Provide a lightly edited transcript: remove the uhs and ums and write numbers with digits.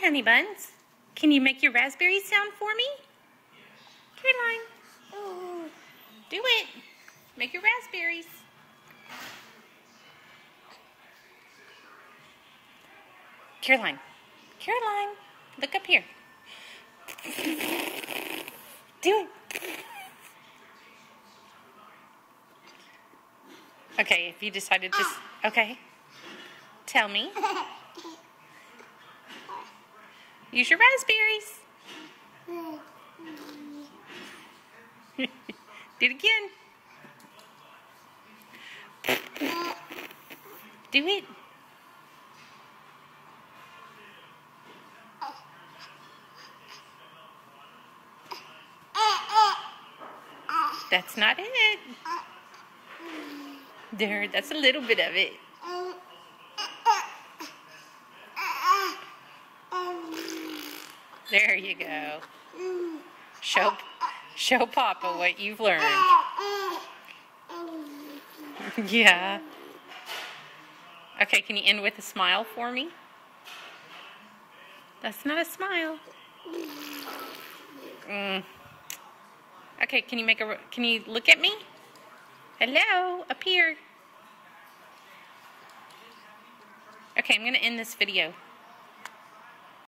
honey buns. Can you make your raspberry sound for me? Caroline. Do it. Make your raspberries. Caroline. Caroline. Look up here. Do it. Okay, if you decided to... Okay. Tell me. Use your raspberries. Do it again. Do it. That's not it. There, that's a little bit of it. There you go. Show Papa what you've learned. Yeah. Okay, can you end with a smile for me? That's not a smile. Okay, can you look at me? Hello, up here. Okay, I'm going to end this video.